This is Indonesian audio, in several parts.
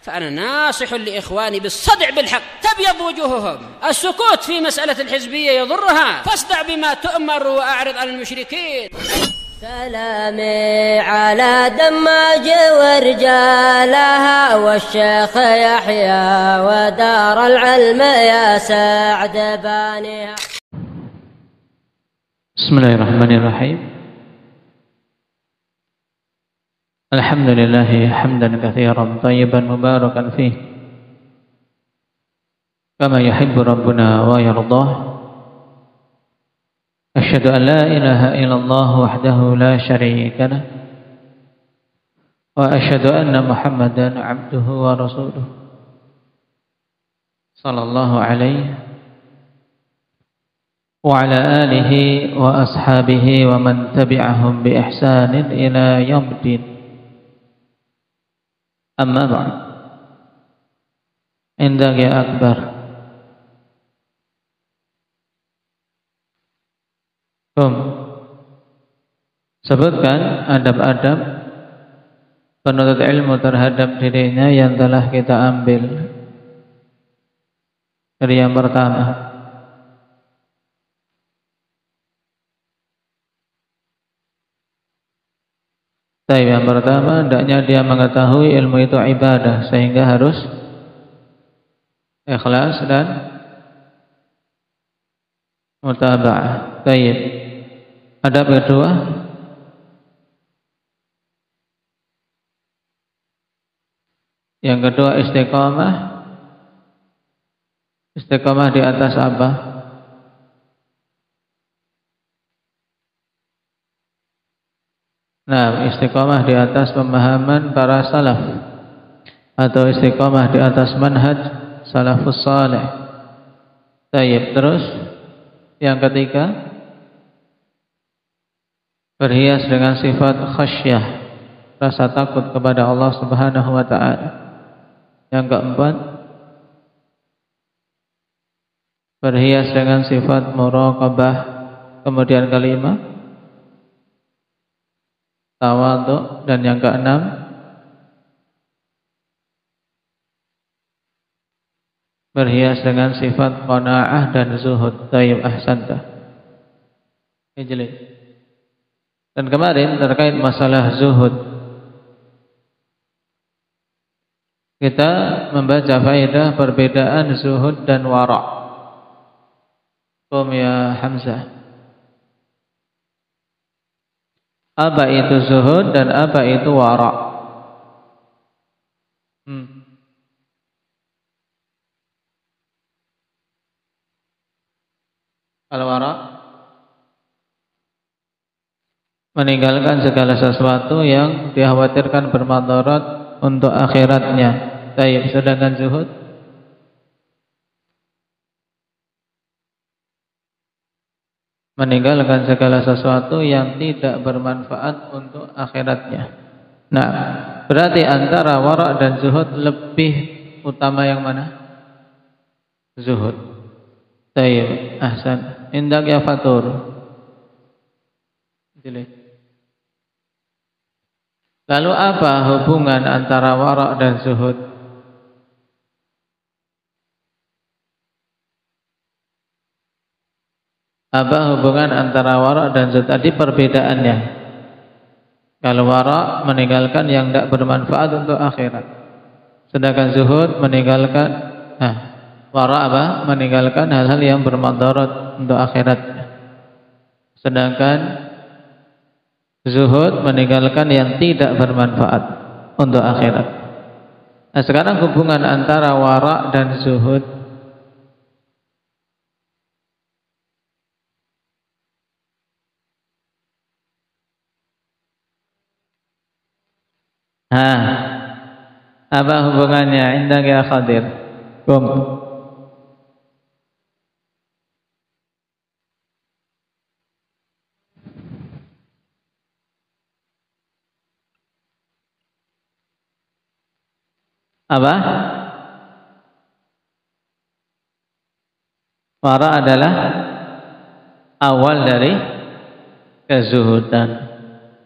فأنا ناصح لإخواني بالصدع بالحق تبيض وجوههم. السكوت في مسألة الحزبية يضرها، فاصدع بما تؤمر وأعرض عن المشركين. سلامي على دماج ورجالها والشيخ يحيى ودار العلم يا سعد بانيها. بسم الله الرحمن الرحيم. الحمد لله حمدا كثيرا طيبا مباركا فيه كما يحب ربنا ويرضاه. أشهد أن لا إله إلا الله وحده لا شريك له وأشهد أن محمدا عبده ورسوله صلى الله عليه وعلى آله وأصحابه ومن تبعهم بإحسان إلى يوم الدين. Amma ba'd. Indaka akbar. Sebutkan adab-adab penuntut ilmu terhadap dirinya yang telah kita ambil. Dari yang pertama, yang pertama, hendaknya dia mengetahui ilmu itu ibadah, sehingga harus ikhlas dan mutaba'ah. Baik. Adab kedua, yang kedua istiqamah. Istiqamah di atas apa? Nah, istiqamah di atas pemahaman para salaf atau istiqamah di atas manhaj salafus salih. Baik, terus yang ketiga, berhias dengan sifat khasyah, rasa takut kepada Allah Subhanahu wa taala. Yang keempat, berhias dengan sifat muraqabah. Kemudian kelima, tawadhu. Dan yang keenam, berhias dengan sifat qanaah dan zuhud. Tayyib, ahsanta. Ijli. Dan kemarin terkait masalah zuhud, kita membaca faedah perbedaan zuhud dan wara'. Qum ya Hamzah. Apa itu zuhud dan apa itu wara'? Kalau wara', meninggalkan segala sesuatu yang dikhawatirkan bermadarat untuk akhiratnya. Baik, sedangkan zuhud, meninggalkan segala sesuatu yang tidak bermanfaat untuk akhiratnya. Nah, berarti antara wara' dan zuhud lebih utama yang mana? Zuhud. Tayyib, ahsan. Indak ya fatur. Lalu apa hubungan antara wara' dan zuhud? Apa hubungan antara wara' dan zuhud? Tadi perbedaannya. Kalau wara' meninggalkan yang tidak bermanfaat untuk akhirat, sedangkan zuhud meninggalkan wara' apa? Meninggalkan hal-hal yang bermadarat untuk akhirat. Sedangkan zuhud meninggalkan yang tidak bermanfaat untuk akhirat. Nah, sekarang hubungan antara wara' dan zuhud. Apa hubungannya? Indah ya Khadir. Apa? Wara' adalah awal dari kezuhudan.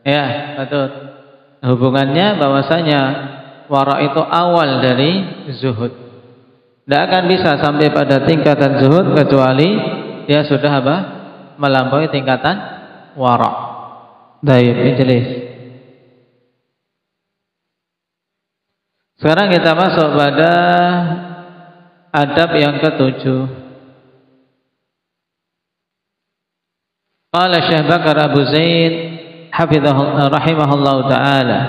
Ya, betul. Hubungannya bahwasanya Wara itu awal dari zuhud. Tidak akan bisa sampai pada tingkatan zuhud kecuali dia sudah apa? Melampaui tingkatan wara. Baik, jelas. Sekarang kita masuk pada adab yang ketujuh. Qala Syekh Bakar Abu Zaid hafizahullah rahimahullahu taala,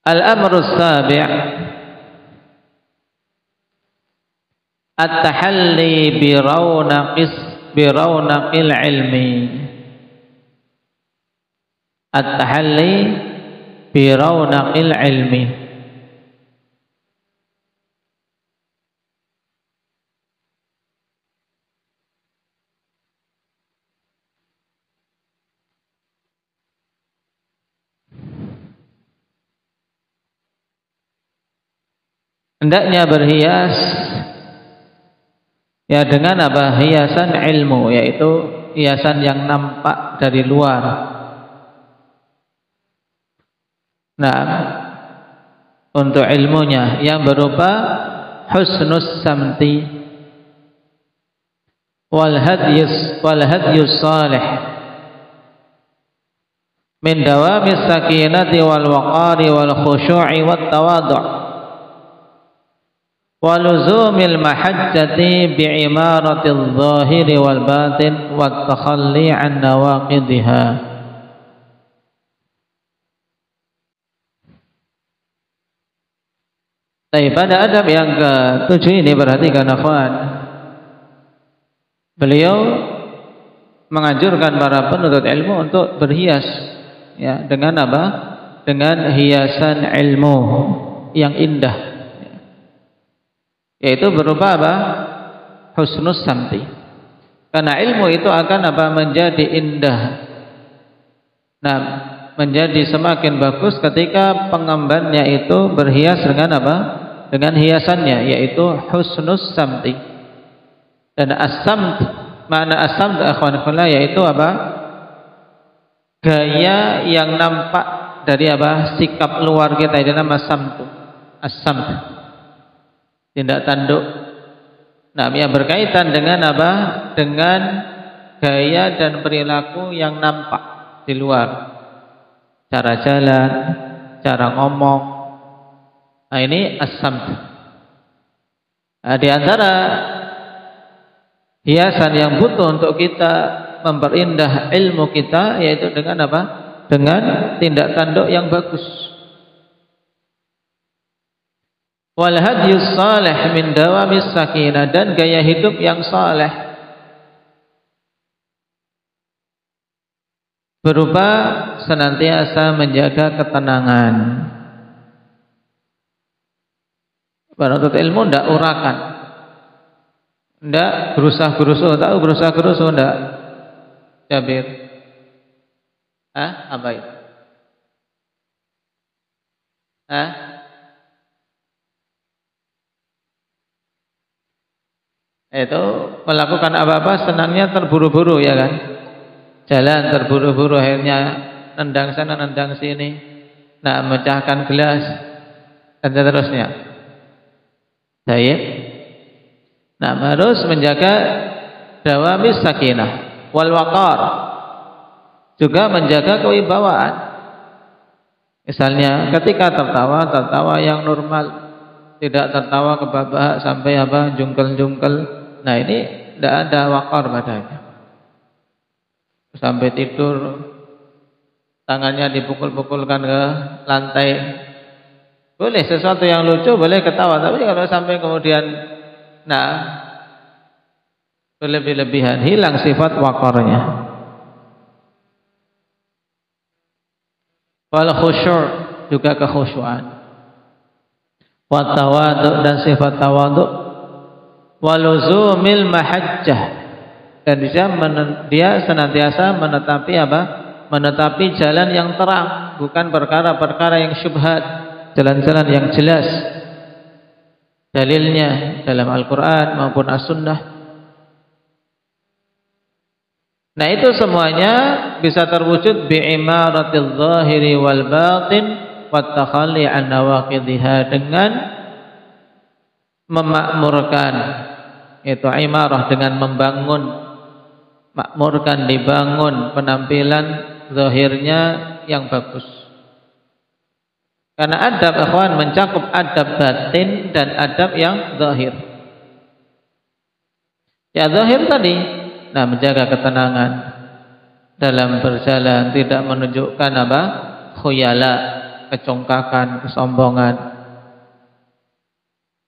al-amru as-sabi' at-tahalli bi rawnaqil ilmi. At-tahalli bi rawnaqil ilmi. Hendaknya berhias ya dengan apa? Hiasan ilmu, yaitu hiasan yang nampak dari luar. Nah, untuk ilmunya yang berupa husnus samti wal hadyus salih min dawamis sakinati wal waqari wal khushu'i wat tawadhu' waluzumil mahajjati bi'imaratil zahiri wal batin wat takhalli an nawaqidha. Pada adab yang ke-7 ini, perhatikan akhwan, beliau menganjurkan para penuntut ilmu untuk berhias ya dengan apa? Dengan hiasan ilmu yang indah, yaitu berupa apa? Husnus samti. Karena ilmu itu akan apa? Menjadi indah. Nah, menjadi semakin bagus ketika pengembannya itu berhias dengan apa? Dengan hiasannya, yaitu husnus samti. Dan as-samt, makna as-samt akhwan fillah yaitu apa? Gaya yang nampak dari apa? Sikap luar kita, itu nama samtu. As-samt, tindak tanduk. Nah, yang berkaitan dengan apa? Dengan gaya dan perilaku yang nampak di luar, cara jalan, cara ngomong. Nah, ini as-samt. Nah, di antara hiasan yang butuh untuk kita memperindah ilmu kita, yaitu dengan apa? Dengan tindak tanduk yang bagus. Wal hadyus salih min dawamis sakinah, dan gaya hidup yang saleh berupa senantiasa menjaga ketenangan. Penuntut ilmu tidak urakan, tidak berusaha-gerusuh. Tahu berusaha-gerusuh tidak? Jabir? Apa itu? Itu melakukan apa-apa senangnya terburu-buru, ya kan? Jalan terburu-buru, akhirnya nendang sana nendang sini, nah memecahkan gelas dan seterusnya. Baik. Nah, harus menjaga dawamis sakinah wal waqar, juga menjaga kewibawaan. Misalnya ketika tertawa yang normal, tidak tertawa kebabak sampai apa? Jungkel-jungkel. Nah, ini tidak ada waqar padanya. Sampai tidur tangannya dipukul-pukulkan ke lantai. Boleh sesuatu yang lucu, boleh ketawa, tapi kalau sampai kemudian berlebih-lebihan, hilang sifat waqarnya. Wal khusyur, juga kekhusyuan. Wa tawadhu, dan sifat tawadhu. Waluzumil mahajjah, dan dia senantiasa menetapi apa? Menetapi jalan yang terang, bukan perkara-perkara yang syubhat, jalan-jalan yang jelas dalilnya dalam Al-Quran maupun As-Sunnah. Nah, itu semuanya bisa terwujud bi'imaratil zahiri wal batin wat takhalli an nawaqidhiha, dengan memakmurkan, itu imarah, dengan membangun, makmurkan, dibangun penampilan zahirnya yang bagus. Karena adab, ikhwan, mencakup adab batin dan adab yang zahir. Ya, zahir tadi, nah, menjaga ketenangan dalam berjalan, tidak menunjukkan apa? Khuyala, kecongkakan, kesombongan.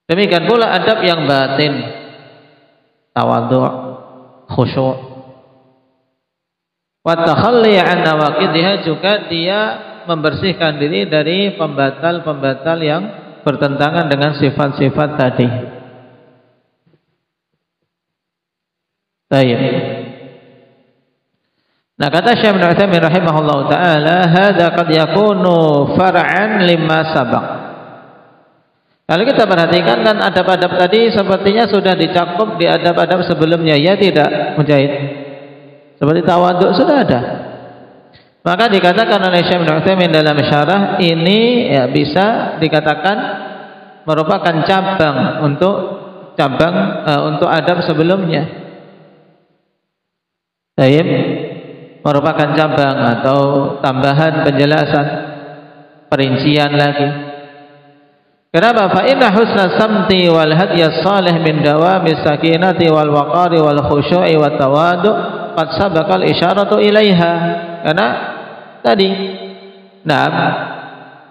Demikian pula adab yang batin, tawadhu', khusyuk. Wa takhalli an nawaqidhiha, juga dia membersihkan diri dari pembatal-pembatal yang bertentangan dengan sifat-sifat tadi. Baik. Nah, kata Syekh Ibnu Utsaimin rahimahullahu taala, hadza qad yakunu far'an lima sabaq. Kalau kita perhatikan, kan adab-adab tadi sepertinya sudah dicakup di adab-adab sebelumnya, ya tidak, Mujahid? Seperti tawadhu sudah ada. Maka dikatakan oleh Syekh Ibnu Utsaimin dalam syarah ini, ya, bisa dikatakan merupakan cabang untuk adab sebelumnya. Baik, merupakan cabang atau tambahan penjelasan, perincian lagi. Kenapa? Fa inna husna samti wal hadya salih min dawami sakinati wal waqari wal khusyu'i wat tawadu' qad sabaqa al isyaratu ilaiha. Karena tadi, nah,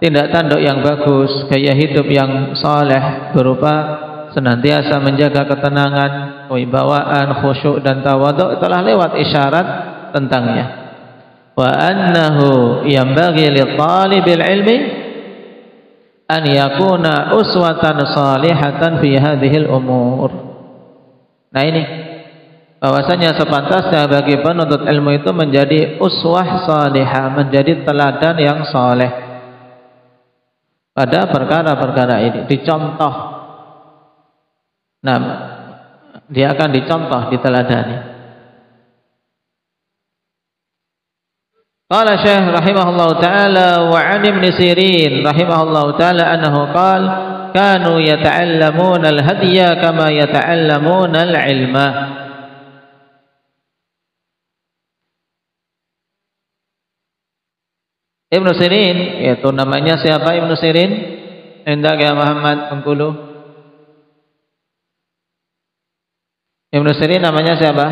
tindak tanduk yang bagus, gaya hidup yang saleh berupa senantiasa menjaga ketenangan, kewibawaan, khusyuk dan tawadhu, telah lewat isyarat tentangnya. Wa annahu yanbaghi li talibil ilmi an yakuna uswatan salihatan fi hadhil umur. Nah, ini bahwasanya sepantasnya bagi penuntut ilmu itu menjadi uswah salihah, menjadi teladan yang saleh pada perkara-perkara ini, dicontoh. Nah, dia akan dicontoh, diteladani. Qala Syekh rahimahullahu taala wa 'an Ibn Sirin rahimahullahu taala annahu qala kanu yata'allamuna al-hadya kama yata'allamuna al-ilma. Ibn Sirin, yaitu namanya siapa Ibn Sirin? Hendak ya Muhammad Bengkulu. Ibn Sirin namanya siapa?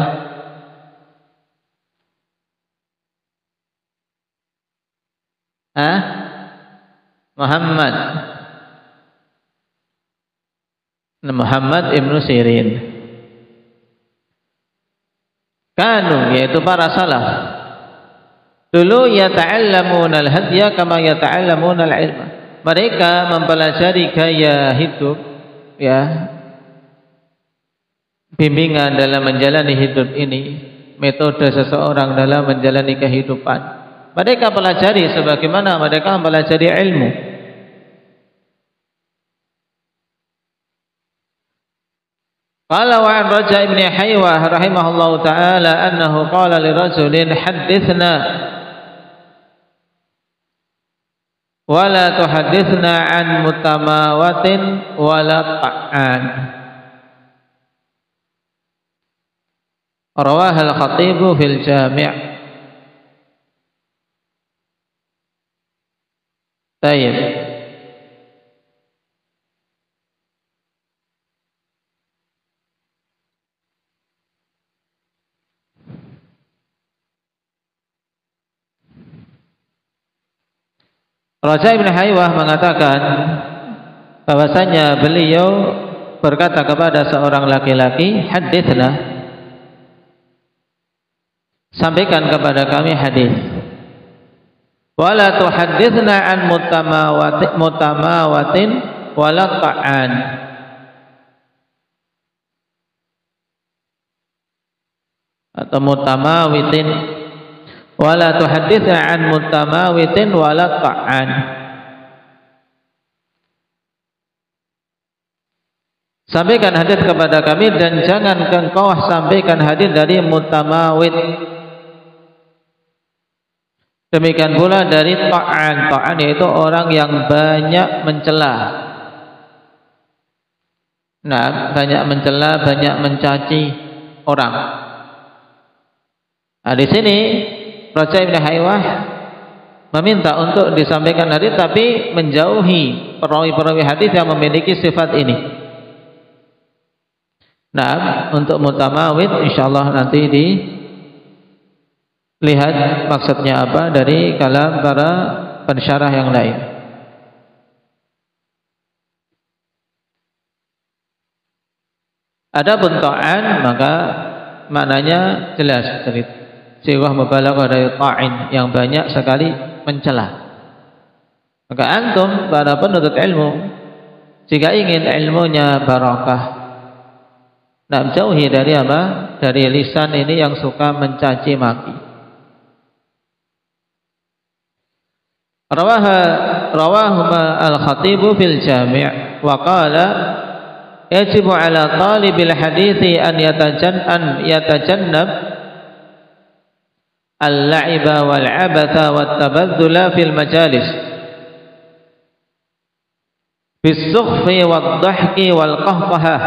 Muhammad Ibn Sirin. Kanu, yaitu para salaf, dulu yata'allamuna al-hadya kama yata'allamuna al-ilma. Mereka mempelajari gaya hidup, ya, bimbingan dalam menjalani hidup ini, metode seseorang dalam menjalani kehidupan. Mereka pelajari sebagaimana mereka mempelajari ilmu. Qala wa 'an Raja' ibn Haywah rahimahullahu taala annahu qala li rajulin haddithna wa la tuhaddithna 'an mutamawatin wa la ta'an. Rawah al-Khatib fil Jami'. Baik. Raja Ibn Haywah mengatakan bahwasanya beliau berkata kepada seorang laki-laki, haditsna, sampaikan kepada kami hadis. Wala tuhadditsna an mutamawatin wala ta'an. Atau mutamawitin, wala tuhadditsna an mutamawitin wala ta'an. Sampaikan hadis kepada kami dan jangan engkau sampaikan hadis dari mutamawit. Demikian pula dari ta'an. Ta'an yaitu orang yang banyak mencela. Nah, banyak mencela, banyak mencaci orang. Nah, di sini Raja Ibn Haywah meminta untuk disampaikan hadis tapi menjauhi perawi-perawi hadis yang memiliki sifat ini. Nah, untuk mutamawid insyaallah nanti dilihat maksudnya apa dari kalam para pensyarah yang lain. Adapun ta'an maka maknanya jelas dari sighah mubalaghah dari ta'in yang banyak sekali mencela. Maka antum para penuntut ilmu jika ingin ilmunya barakah, nah jauhi dari apa? Dari lisan ini yang suka mencaci maki. Rawahuma al-Khatib fil Jami' wa qala yajibu ala talibil hadithi an yatajannab al-la'iba wal-'abatha wat-tabadhula fil majalis bis-sukhfi wad-dhahki wal-qahqahah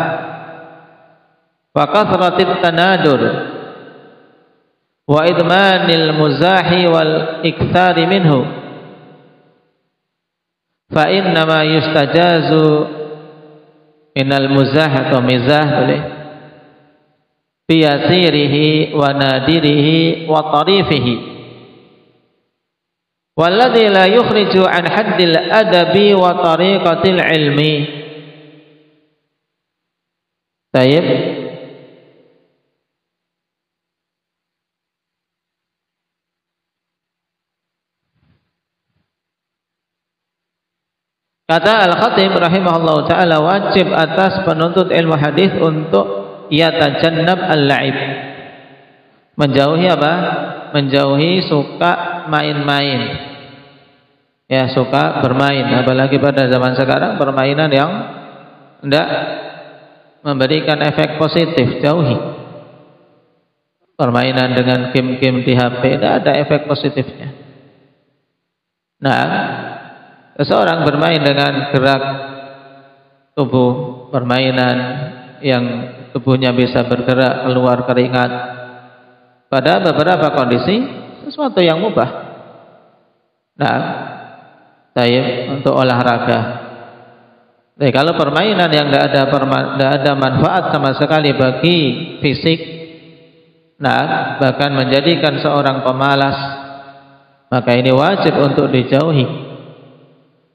wa kathratit tanadur wa idmanil muzahi wal-ikthari minhu fa innama yustajazu minal muzah atau mizah boleh biyasirihi wa nadirihi wa tarifihi walladhi la yukhriju an haddil adabi wa tariqatil ilmi. Baik, kata Al-Khatib rahimahullah ta'ala, wajib atas penuntut ilmu hadis untuk yatajannab al-la'ib, menjauhi apa? Menjauhi suka main-main, ya suka bermain, apalagi pada zaman sekarang permainan yang tidak memberikan efek positif, jauhi. Permainan dengan game-game di HP tidak ada efek positifnya. Nah, seseorang bermain dengan gerak tubuh, permainan yang tubuhnya bisa bergerak, keluar keringat, pada beberapa kondisi sesuatu yang mubah. Nah, untuk olahraga. Jadi kalau permainan yang tidak ada manfaat sama sekali bagi fisik, nah bahkan menjadikan seorang pemalas, maka ini wajib untuk dijauhi.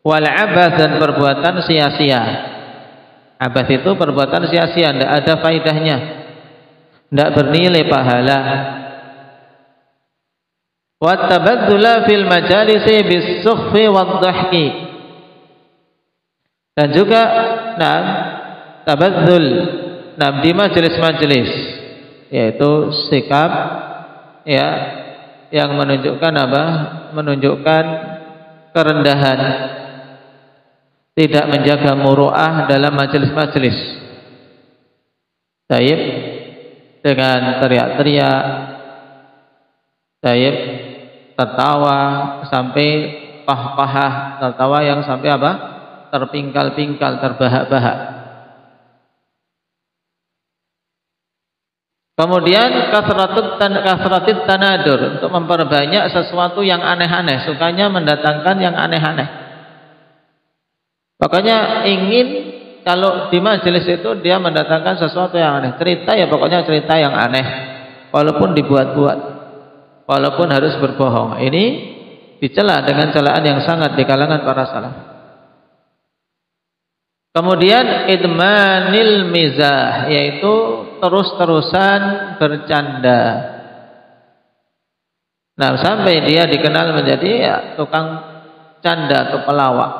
Wal abath, dan perbuatan sia-sia. Abath itu perbuatan sia-sia, tidak ada faedahnya, tidak bernilai pahala. Wat tabadzula fil majalisi bis sukhfi wad dhahki, dan juga tabadzul di majelis-majelis, yaitu sikap ya yang menunjukkan apa? Menunjukkan kerendahan, tidak menjaga muru'ah dalam majelis-majelis. Taib, dengan teriak-teriak, taib, tertawa sampai pah-pahah, tertawa yang sampai apa? Terpingkal-pingkal, terbahak-bahak. Kemudian kasratit tanadur, untuk memperbanyak sesuatu yang aneh-aneh, sukanya mendatangkan yang aneh-aneh. Pokoknya ingin kalau di majelis itu dia mendatangkan sesuatu yang aneh, cerita ya pokoknya cerita yang aneh, walaupun dibuat-buat, walaupun harus berbohong. Ini dicela dengan celaan yang sangat di kalangan para salaf. Kemudian idmanil mizah, yaitu terus-terusan bercanda. Nah, sampai dia dikenal menjadi ya, tukang canda atau pelawak.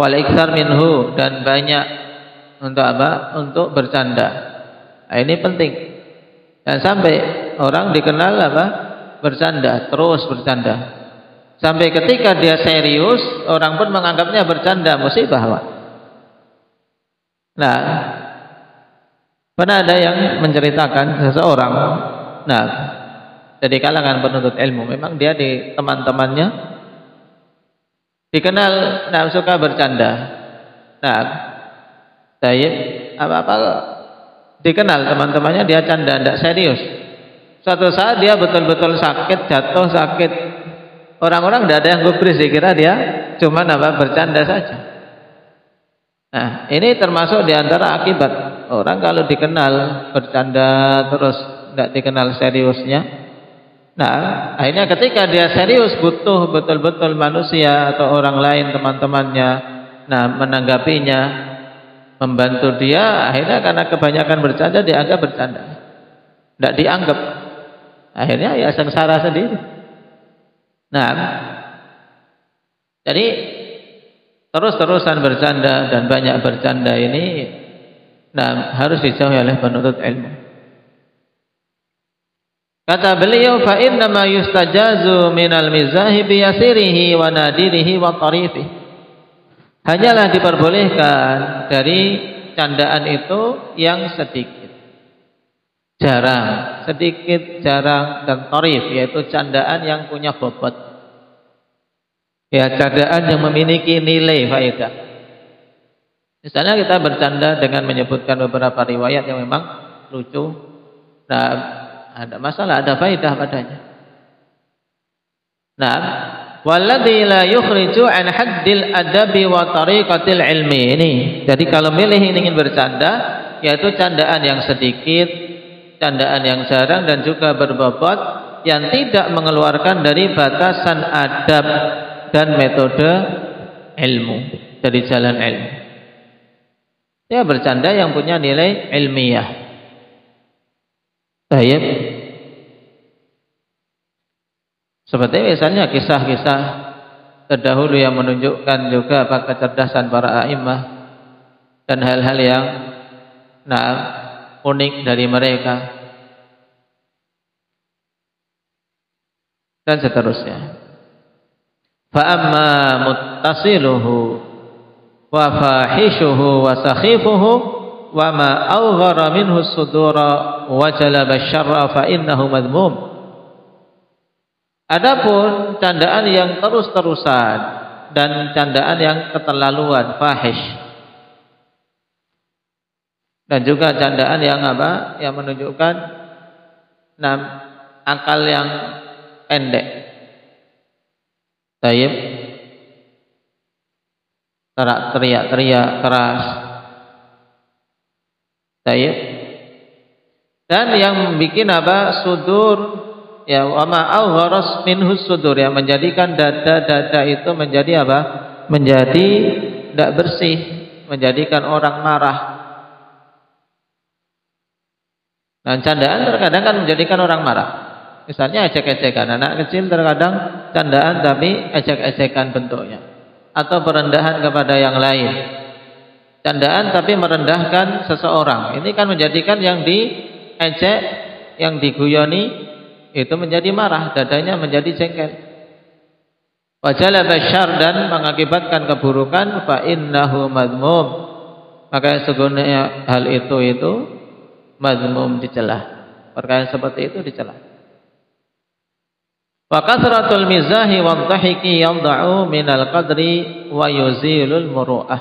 Wal iktsar minhu, dan banyak untuk apa? Untuk bercanda. Nah, ini penting. Dan sampai orang dikenal apa? Bercanda, terus bercanda. Sampai ketika dia serius, orang pun menganggapnya bercanda, musibah, Pak. Nah, pernah ada yang menceritakan seseorang, dari kalangan penuntut ilmu. Memang dia di teman-temannya dikenal suka bercanda. Nah, apa dikenal teman-temannya dia canda, tidak serius. Suatu saat dia betul-betul sakit, jatuh sakit. Orang-orang tidak ada yang gubris, dikira dia cuma bercanda saja. Nah, ini termasuk diantara akibat orang kalau dikenal bercanda terus tidak dikenal seriusnya. Nah, akhirnya ketika dia serius butuh betul-betul manusia atau orang lain teman-temannya, menanggapinya, membantu dia, akhirnya karena kebanyakan bercanda dianggap bercanda, tidak dianggap. Akhirnya ya sengsara sendiri. Nah, jadi terus-terusan bercanda dan banyak bercanda ini harus dijauhi oleh penuntut ilmu. Kata beliau, fa inna ma yustajazu minal mizahi bi yasirihi wa nadirihi wa tarifihi. Hanyalah diperbolehkan dari candaan itu yang sedikit, jarang, dan tarif, yaitu candaan yang punya bobot. Ya, candaan yang memiliki nilai faedah. Misalnya kita bercanda dengan menyebutkan beberapa riwayat yang memang lucu. Nah, ada masalah, ada faedah padanya. Nah, walladzi la yukhriju an haddil adabi wa tariqatil ilmi ini. Jadi kalau milih ingin bercanda, yaitu candaan yang sedikit, candaan yang jarang dan juga berbobot yang tidak mengeluarkan dari batasan adab dan metode ilmu, dari jalan ilmu. Ya, bercanda yang punya nilai ilmiah. Baik. Seperti misalnya kisah-kisah terdahulu yang menunjukkan juga kecerdasan para a'imah dan hal-hal yang unik dari mereka dan seterusnya. Fa amma muttasiluhu wa fahishuhu wa sakhifuhu wa ma awghara minhu as-sudura wa jalaba asy-syarra fa innahu madhmum. Adapun candaan yang terus-terusan dan candaan yang keterlaluan, fahish, dan juga candaan yang yang menunjukkan akal yang pendek, taib, teriak-teriak keras, taib, dan yang bikin sudur, ya, wa ma awgharas minhu sudur, yang menjadikan dada-dada itu menjadi menjadi tidak bersih, menjadikan orang marah. Dan candaan terkadang kan menjadikan orang marah. Misalnya ejek-ejekan, anak kecil terkadang candaan tapi ejek-ejekan bentuknya, atau perendahan kepada yang lain. Candaan tapi merendahkan seseorang, ini kan menjadikan yang diejek, yang diguyoni itu menjadi marah, dadanya menjadi jengkel. Wa jalaba syarr, dan mengakibatkan keburukan, fa innahu madhmum, maka sesungguhnya hal itu madhmum, dicela. Perkara seperti itu dicela. Wa kathratul mizahi wa dhahiki yad'u minal qadri wa yuzilul muru'ah.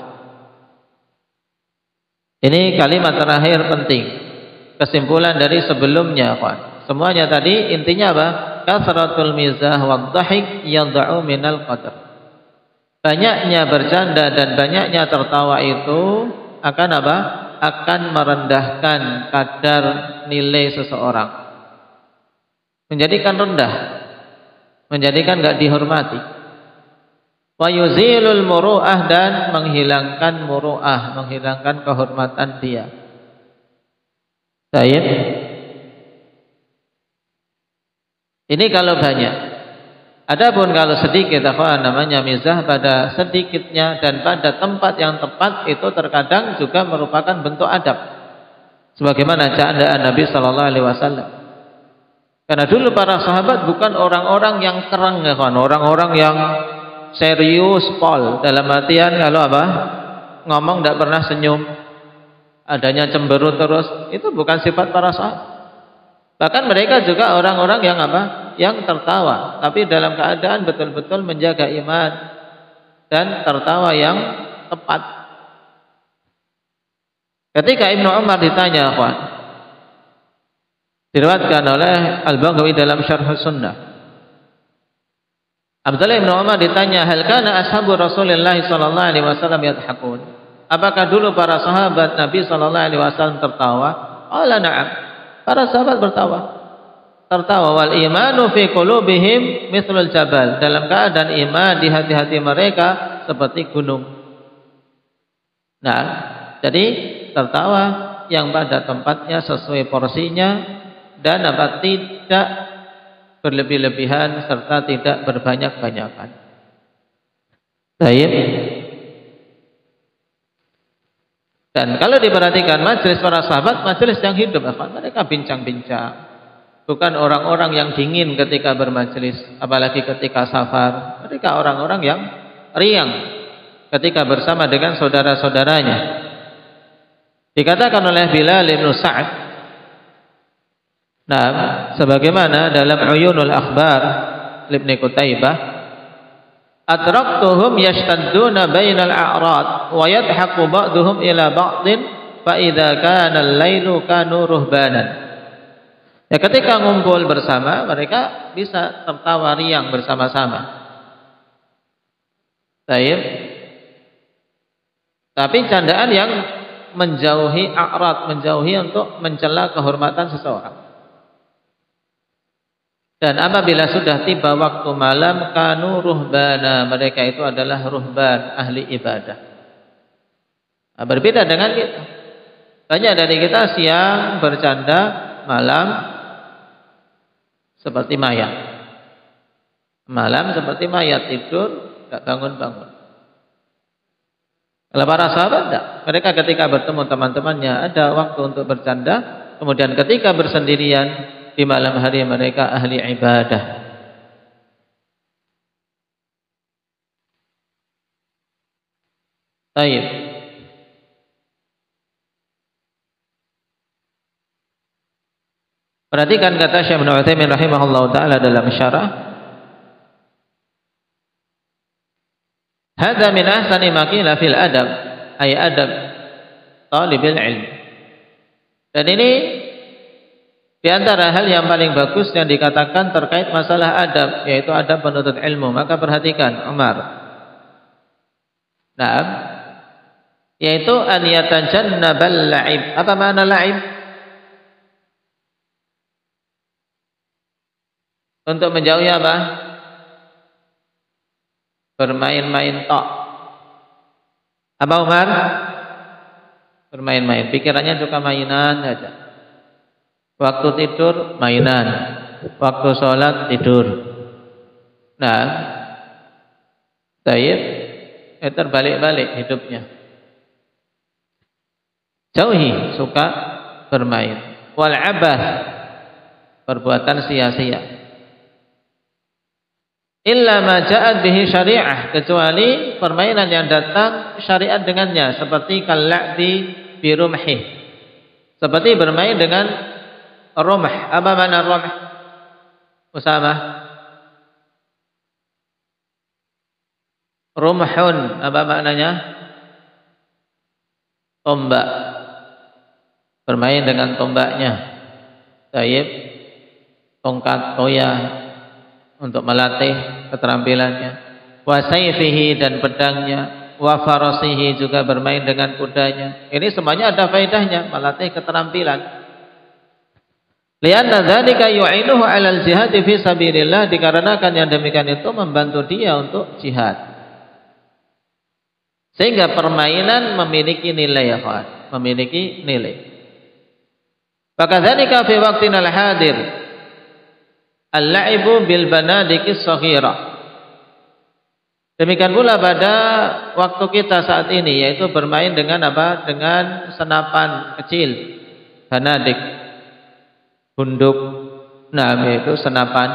Ini kalimat terakhir penting, kesimpulan dari sebelumnya, kawan. Semuanya tadi intinya Kathratul mizah wa dhahik yad'u minal qadr. Banyaknya bercanda dan banyaknya tertawa itu akan akan merendahkan kadar nilai seseorang, menjadikan rendah, menjadikan enggak dihormati. Wa yuzilul muru'ah, dan menghilangkan muru'ah, menghilangkan kehormatan dia. Baik. Ini kalau banyak. Adapun kalau sedikit, namanya mizah pada sedikitnya dan pada tempat yang tepat, itu terkadang juga merupakan bentuk adab. Sebagaimana candaan Nabi sallallahu alaihi wasallam. Karena dulu para sahabat bukan orang-orang yang terang, orang-orang yang serius, pol, dalam artian kalau ngomong tidak pernah senyum, adanya cemberut terus, itu bukan sifat para sahabat. Bahkan mereka juga orang-orang yang apa? Yang tertawa, tapi dalam keadaan betul-betul menjaga iman dan tertawa yang tepat. Ketika Ibnu Umar ditanya, akhwan, diriwayatkan oleh Al-Baghawi dalam Syarh Sunnah, Abdullah bin Umar ditanya, hal kana ashabu Rasulullah sallallahu alaihi wasallam yadhakun? Apakah dulu para sahabat Nabi sallallahu alaihi wasallam tertawa? Qala na'am. Para sahabat tertawa wal imanu fi qulubihim mithlul jabal. Dalam keadaan iman di hati-hati mereka seperti gunung. Nah, jadi tertawa yang pada tempatnya sesuai porsinya dan apa tidak berlebih-lebihan serta tidak berbanyak-banyakan. Baik. Dan kalau diperhatikan majelis para sahabat, majelis yang hidup, mereka bincang-bincang. Bukan orang-orang yang dingin ketika bermajelis, apalagi ketika safar. Mereka orang-orang yang riang ketika bersama dengan saudara-saudaranya. Dikatakan oleh Bilal bin Sa'ad, nah, sebagaimana dalam Uyunul Akhbar Ibnu Qutaibah, adraktuhum yashtadduna bainal a'rad wa yadhaku ba'duhum ila ba'din fa idza kana al-lailu kanu ruhbanan. Ya, ketika ngumpul bersama mereka bisa tertawa riang bersama-sama. Baik. Tapi candaan yang menjauhi a'rad, menjauhi untuk mencela kehormatan seseorang. Dan apabila sudah tiba waktu malam, kanu ruhbana, mereka itu adalah ruhban, ahli ibadah. Nah, berbeda dengan kita. Banyak dari kita siang bercanda, malam seperti mayat. Malam seperti mayat, tidur tidak bangun-bangun. Kalau para sahabat tidak. Mereka ketika bertemu teman-temannya ada waktu untuk bercanda, kemudian ketika bersendirian di malam hari mereka ahli ibadah. Baik. Perhatikan kata Syekh Ibnu Utsaimin rahimahullahu taala dalam syarah, hadza min ahsani ma qila fil adab, ay adab talibil ilm. Dan ini di antara hal yang paling bagus yang dikatakan terkait masalah adab, yaitu adab penuntut ilmu. Maka perhatikan Umar. Nah, yaitu an yatajannabal la'ib. Apa makna la'ib? Untuk menjauhi apa? Bermain-main tok. Apa Umar? Bermain-main. Pikirannya suka mainan saja. Waktu tidur mainan, waktu sholat tidur. Nah, Tayyib terbalik-balik hidupnya. Jauhi suka bermain. Wal abath, perbuatan sia-sia. Illa ma ja'at bihi syari'ah, kecuali permainan yang datang syariat dengannya, seperti kal-la'bi bi rumhi, seperti bermain dengan rumah. Apa makna rumah? Usama. Rumhun, apa maknanya? Tombak. Bermain dengan tombaknya. Tayyib. Tongkat toya untuk melatih keterampilannya. Wa sayfihi, dan pedangnya. Wa farasihi, juga bermain dengan kudanya. Ini semuanya ada faedahnya, melatih keterampilan. Lianna dzalika yu'inuhu 'alal jihad fi sabilillah, dikarenakan yang demikian itu membantu dia untuk jihad. Sehingga permainan memiliki nilai, ya kawan, memiliki nilai. Fakadzalika fi waqtina al-hadir al-la'ibu bil banadikis shaghira. Demikian pula pada waktu kita saat ini, yaitu bermain dengan apa? Dengan senapan kecil, banadik. Bunduk, nah itu senapan.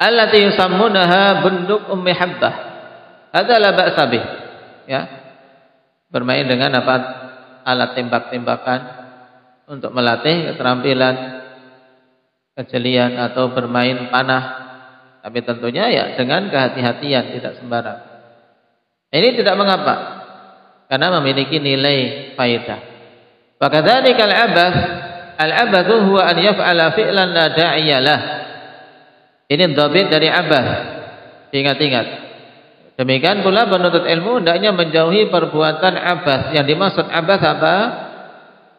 Allati yusammunaha bunduk Ummi Habbah. Hadza la ba'sa bih. Ya. Bermain dengan apa? Alat tembak-tembakan untuk melatih keterampilan kejelian atau bermain panah, tapi tentunya ya dengan kehati-hatian, tidak sembarang. Ini tidak mengapa, karena memiliki nilai faedah. Fakadzalika al-'abathu huwa an yaf'ala fi'lan la da'iya lah. Ini dhabit dari abath. Ingat-ingat. Demikian pula penuntut ilmu hendaknya menjauhi perbuatan abath. Yang dimaksud abath apa?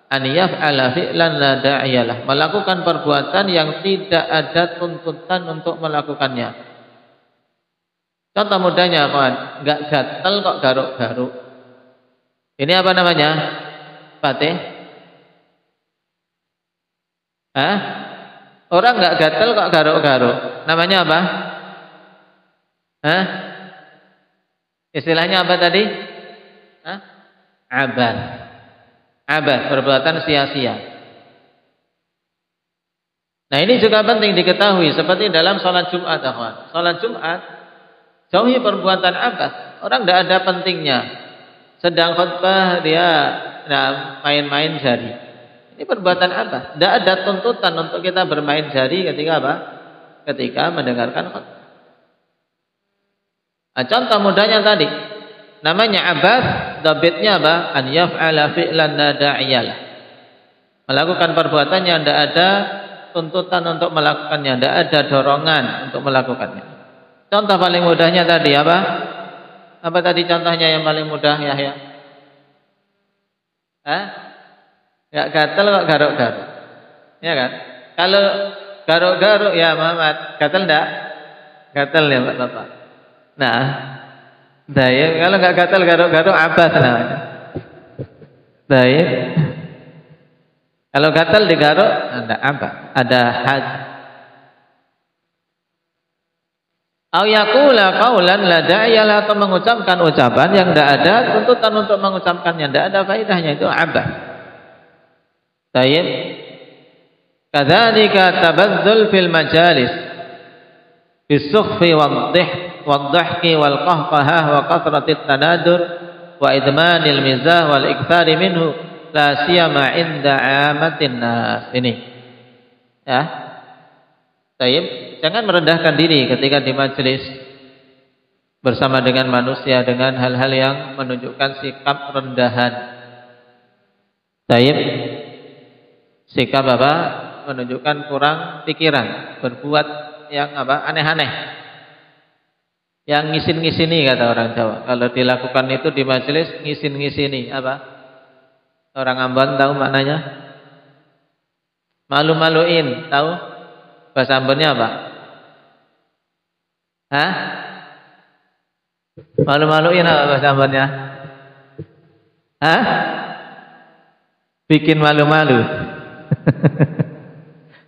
An yaf'ala fi'lan la da'iya lah. Melakukan perbuatan yang tidak ada tuntutan untuk melakukannya. Contoh mudahnya, kawan, enggak gatal kok garuk-garuk. Ini apa namanya? Fatih? Hah? Orang enggak gatal kok garuk-garuk. Namanya apa? Hah? Istilahnya apa tadi? Hah? Abad. Abad, perbuatan sia-sia. Nah, ini juga penting diketahui seperti dalam salat Jumat, kawan. Salat Jumat jauhi perbuatan abad. Orang tidak ada pentingnya. Sedang khutbah dia main-main jari. Ini perbuatan abad. Tidak ada tuntutan untuk kita bermain jari ketika apa? Ketika mendengarkan khutbah. Nah, contoh mudahnya tadi, namanya abad, dhabitnya apa? An yaf'ala fi'lan la da'iyalah. Melakukan perbuatan yang tidak ada tuntutan untuk melakukannya, tidak ada dorongan untuk melakukannya. Contoh paling mudahnya tadi apa? Apa tadi contohnya yang paling mudah, Yahya? Hah? Enggak gatal kok garuk-garuk. Ya kan? Kalau garuk-garuk ya Muhammad, gatal enggak? Gatal ya Bapak. Nah, kalau enggak gatal garuk-garuk abas namanya. Baik. Kalau gatal digaruk enggak apa? Ada had. Au yaqula qaulan la da'iyalah, atau mengucapkan ucapan yang tidak ada tuntutan untuk mengucapkannya, tidak ada faedahnya, itu abah. Tayyib. Kadzalika tabadzul fil majalis bisukhfi wadh-dhahki wal qahqahah wa kathratit tanadur wa idmanil mizah wal iktsari minhu la siyama 'inda 'amatin nas. Ini. Ya. Tayyib. Jangan merendahkan diri ketika di majelis bersama dengan manusia dengan hal-hal yang menunjukkan sikap rendahan. Taib, sikap apa? Menunjukkan kurang pikiran, berbuat yang apa? Aneh-aneh, yang ngisin-ngisini kata orang Jawa. Kalau dilakukan itu di majelis, ngisin-ngisini apa? Orang Ambon tahu maknanya? Malu-maluin, tahu? Bahasa Ambonnya apa? Hah? Malu-maluin apa bahasa Ambonnya? Hah? Bikin malu-malu.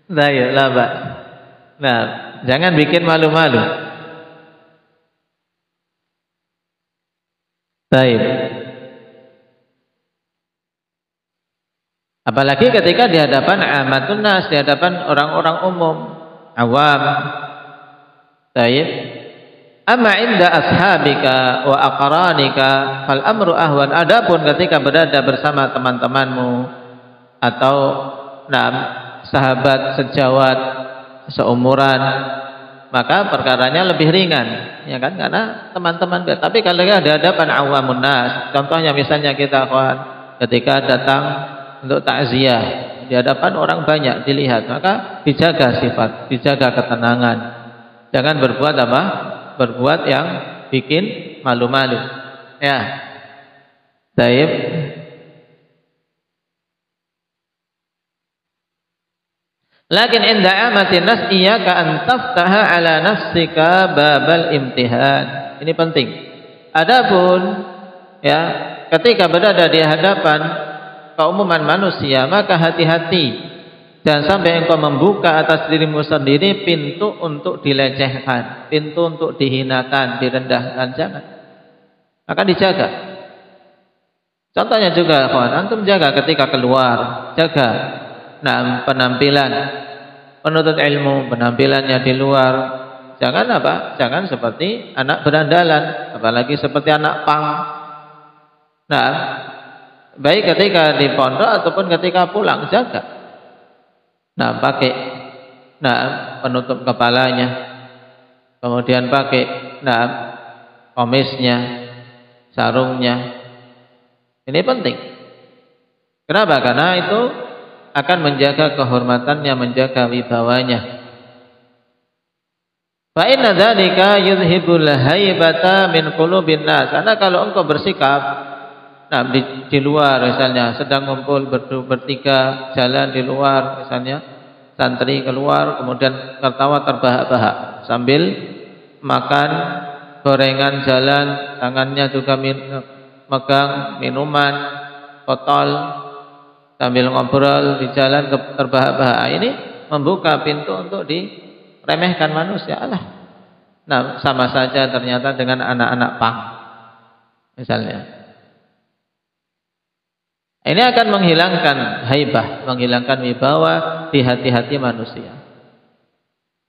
Nah, ya, lah, Pak. Nah, jangan bikin malu-malu. Baik. Apalagi ketika di hadapan amatun nas, di hadapan orang-orang umum, awam. Baik. Amma inda ashabika wa aqranika fal amru ahwan. Adapun ketika berada bersama teman-temanmu atau sahabat sejawat seumuran, maka perkaranya lebih ringan, ya kan? Karena teman-teman. Tapi kalau di hadapan awamun nas, contohnya misalnya kita kawan ketika datang untuk takziah di hadapan orang banyak dilihat, maka dijaga sifat, dijaga ketenangan. Jangan berbuat apa? Berbuat yang bikin malu-malu. Ya. Baik. Lakin inda amatin nas iyyaka an taftaha ala nafsika babal imtihan. Ini penting. Adapun ya, ketika berada di hadapan keumuman manusia, maka hati-hati. Jangan sampai engkau membuka atas dirimu sendiri pintu untuk dilecehkan, pintu untuk dihinakan, direndahkan, jangan. Maka dijaga. Contohnya juga, kawan, antum jaga ketika keluar, jaga penampilan penuntut ilmu, penampilannya di luar. Jangan apa? Jangan seperti anak berandalan, apalagi seperti anak pang. Baik ketika di pondok ataupun ketika pulang, jaga. Nah, pakai penutup kepalanya. Kemudian pakai komisnya, sarungnya. Ini penting. Kenapa? Karena itu akan menjaga kehormatannya, menjaga wibawanya. Fa inna dzalika yuzhibul haibata min qulubin nas. Karena kalau engkau bersikap di luar misalnya sedang ngumpul bertiga jalan di luar misalnya, santri keluar kemudian tertawa terbahak-bahak sambil makan gorengan jalan, tangannya juga megang minuman botol sambil ngobrol di jalan terbahak-bahak, ini membuka pintu untuk diremehkan manusia. Nah, sama saja ternyata dengan anak-anak pang misalnya. Ini akan menghilangkan haibah, menghilangkan wibawa di hati-hati manusia.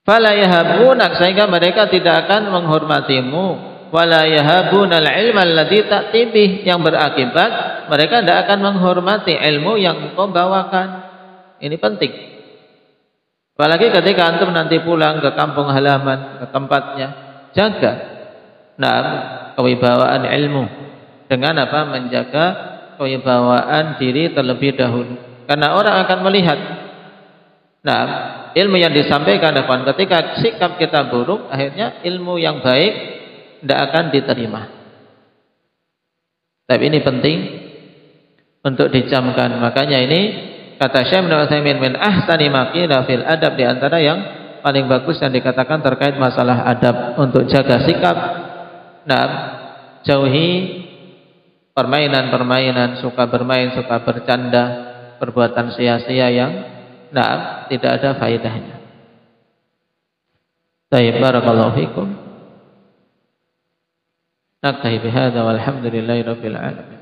Fala yahabunak, sehingga mereka tidak akan menghormatimu. Wala yahabunal ilma alladzi ta'ti bih, yang berakibat mereka tidak akan menghormati ilmu yang engkau bawakan. Ini penting. Apalagi ketika antum nanti pulang ke kampung halaman, ke tempatnya, jaga kewibawaan ilmu dengan apa? Menjaga kewibawaan diri terlebih dahulu. Karena orang akan melihat ilmu yang disampaikan ketika sikap kita buruk, akhirnya ilmu yang baik tidak akan diterima. Tapi ini penting untuk dicamkan. Makanya ini kata Syekh Ibnu Utsaimin, min ahsani ma qila fil adab, di antara yang paling bagus yang dikatakan terkait masalah adab, untuk jaga sikap. Jauhi permainan-permainan, suka bermain, suka bercanda, perbuatan sia-sia yang tidak ada faedahnya. Baik, barakallahu fikum. Naktahi bihadza walhamdulillahi rabbil alamin.